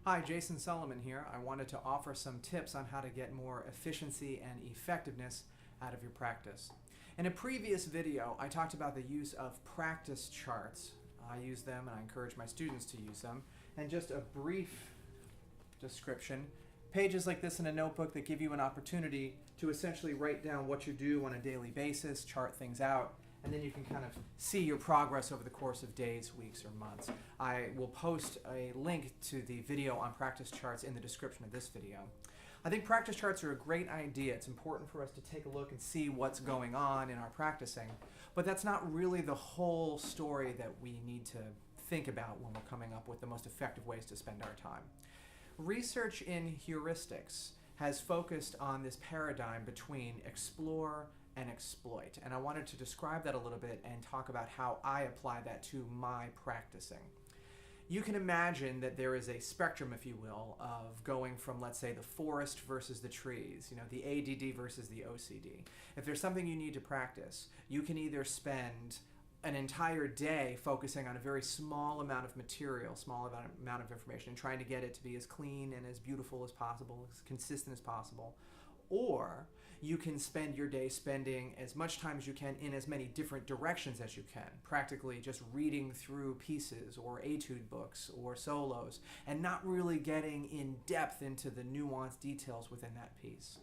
Hi, Jason Sulliman here. I wanted to offer some tips on how to get more efficiency and effectiveness out of your practice. In a previous video, I talked about the use of practice charts. I use them and I encourage my students to use them. And just a brief description, pages like this in a notebook that give you an opportunity to essentially write down what you do on a daily basis, chart things out, and then you can kind of see your progress over the course of days, weeks, or months. I will post a link to the video on practice charts in the description of this video. I think practice charts are a great idea. It's important for us to take a look and see what's going on in our practicing, but that's not really the whole story that we need to think about when we're coming up with the most effective ways to spend our time. Research in heuristics has focused on this paradigm between explore and exploit. And I wanted to describe that a little bit and talk about how I apply that to my practicing. You can imagine that there is a spectrum, if you will, of going from, let's say, the forest versus the trees, the ADD versus the OCD. If there's something you need to practice, you can either spend an entire day focusing on a very small amount of material, small amount of information, and trying to get it to be as clean and as beautiful as possible, as consistent as possible. Or you can spend your day spending as much time as you can in as many different directions as you can, practically just reading through pieces or etude books or solos and not really getting in depth into the nuanced details within that piece.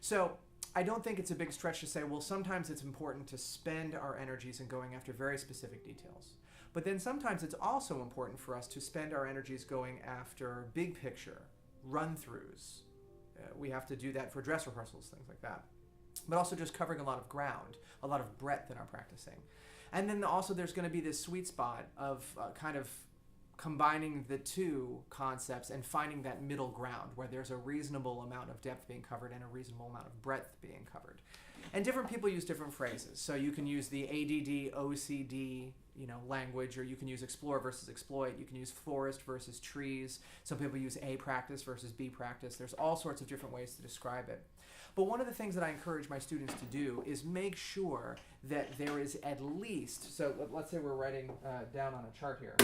So I don't think it's a big stretch to say, well, sometimes it's important to spend our energies in going after very specific details. But then sometimes it's also important for us to spend our energies going after big picture, run-throughs. We have to do that for dress rehearsals, things like that. But also just covering a lot of ground, a lot of breadth in our practicing. And then also there's going to be this sweet spot of kind of combining the two concepts and finding that middle ground where there's a reasonable amount of depth being covered and a reasonable amount of breadth being covered. And different people use different phrases. So you can use the ADD, OCD, language, or you can use explore versus exploit. You can use forest versus trees. Some people use A practice versus B practice. There's all sorts of different ways to describe it. But one of the things that I encourage my students to do is make sure that there is at least, so let's say we're writing down on a chart here.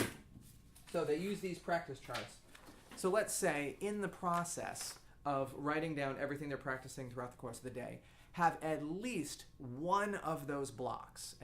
So they use these practice charts. So let's say in the process of writing down everything they're practicing throughout the course of the day, have at least one of those blocks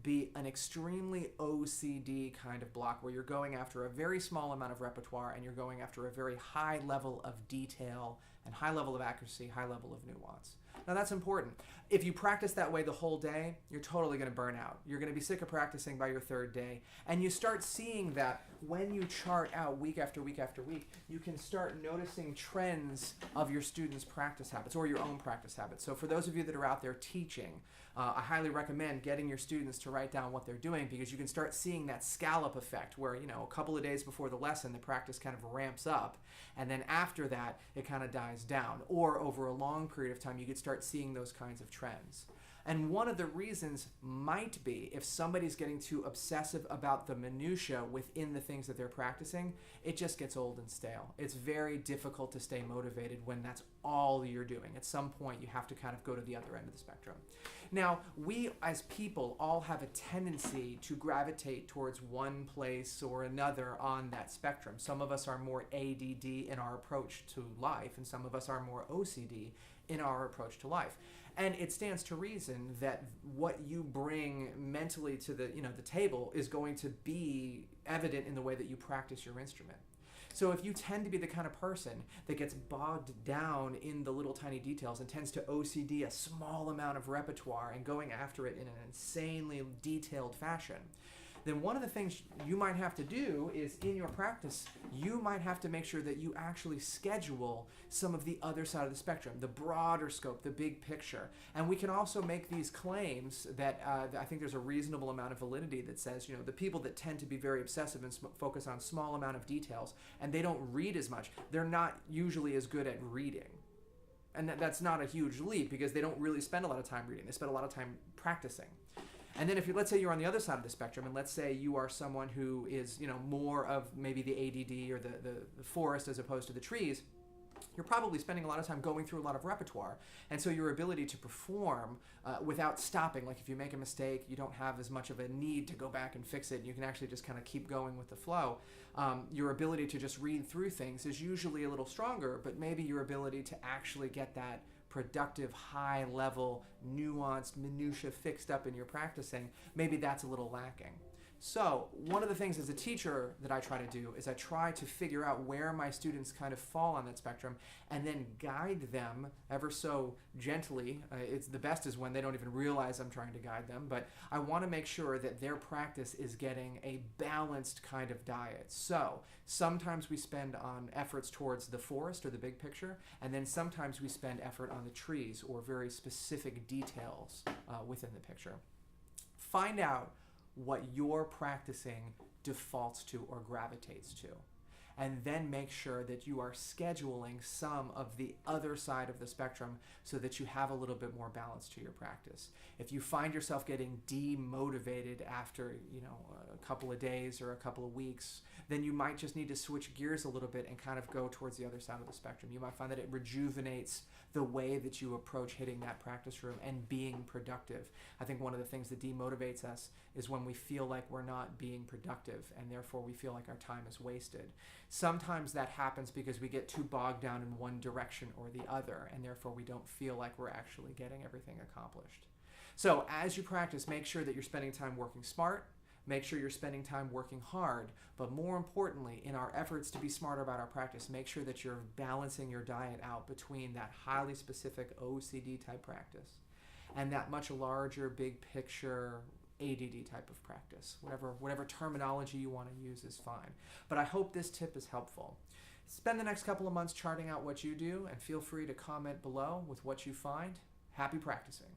be an extremely OCD kind of block where you're going after a very small amount of repertoire and you're going after a very high level of detail and high level of accuracy, high level of nuance. Now that's important. If you practice that way the whole day, you're totally going to burn out. You're going to be sick of practicing by your third day. And you start seeing that when you chart out week after week after week, you can start noticing trends of your students' practice habits or your own practice habits. So for those of you that are out there teaching, I highly recommend getting your students to write down what they're doing because you can start seeing that scallop effect where, a couple of days before the lesson, the practice kind of ramps up. And then after that, it kind of dies down. Or over a long period of time, you could start seeing those kinds of trends. And one of the reasons might be if somebody's getting too obsessive about the minutia within the things that they're practicing, it just gets old and stale. It's very difficult to stay motivated when that's all you're doing. At some point, you have to kind of go to the other end of the spectrum. Now, we as people all have a tendency to gravitate towards one place or another on that spectrum. Some of us are more ADD in our approach to life, and some of us are more OCD in our approach to life. And it stands to reason that what you bring mentally to the table is going to be evident in the way that you practice your instrument. So if you tend to be the kind of person that gets bogged down in the little tiny details and tends to OCD a small amount of repertoire and going after it in an insanely detailed fashion, then one of the things you might have to do is in your practice, you might have to make sure that you actually schedule some of the other side of the spectrum, the broader scope, the big picture. And we can also make these claims that I think there's a reasonable amount of validity that says, the people that tend to be very obsessive and focus on small amount of details and they don't read as much, they're not usually as good at reading. And that's not a huge leap because they don't really spend a lot of time reading. They spend a lot of time practicing. And then let's say you're on the other side of the spectrum, and let's say you are someone who is, more of maybe the ADD or the forest as opposed to the trees, you're probably spending a lot of time going through a lot of repertoire. And so your ability to perform without stopping, like if you make a mistake, you don't have as much of a need to go back and fix it. You can actually just kind of keep going with the flow. Your ability to just read through things is usually a little stronger, but maybe your ability to actually get that productive, high-level, nuanced minutia fixed up in your practicing, maybe that's a little lacking. So one of the things as a teacher that I try to do is I try to figure out where my students kind of fall on that spectrum and then guide them ever so gently. It's the best is when they don't even realize I'm trying to guide them, but I want to make sure that their practice is getting a balanced kind of diet. So sometimes we spend on efforts towards the forest or the big picture, and then sometimes we spend effort on the trees or very specific details within the picture. Find out what your practicing defaults to or gravitates to. And then make sure that you are scheduling some of the other side of the spectrum so that you have a little bit more balance to your practice. If you find yourself getting demotivated after, a couple of days or a couple of weeks, then you might just need to switch gears a little bit and kind of go towards the other side of the spectrum. You might find that it rejuvenates the way that you approach hitting that practice room and being productive. I think one of the things that demotivates us is when we feel like we're not being productive and therefore we feel like our time is wasted. Sometimes that happens because we get too bogged down in one direction or the other, and therefore we don't feel like we're actually getting everything accomplished. So as you practice, make sure that you're spending time working smart, make sure you're spending time working hard, but more importantly, in our efforts to be smarter about our practice, make sure that you're balancing your diet out between that highly specific OCD type practice and that much larger, big picture ADD type of practice. Whatever terminology you want to use is fine. But I hope this tip is helpful. Spend the next couple of months charting out what you do, and feel free to comment below with what you find. Happy practicing.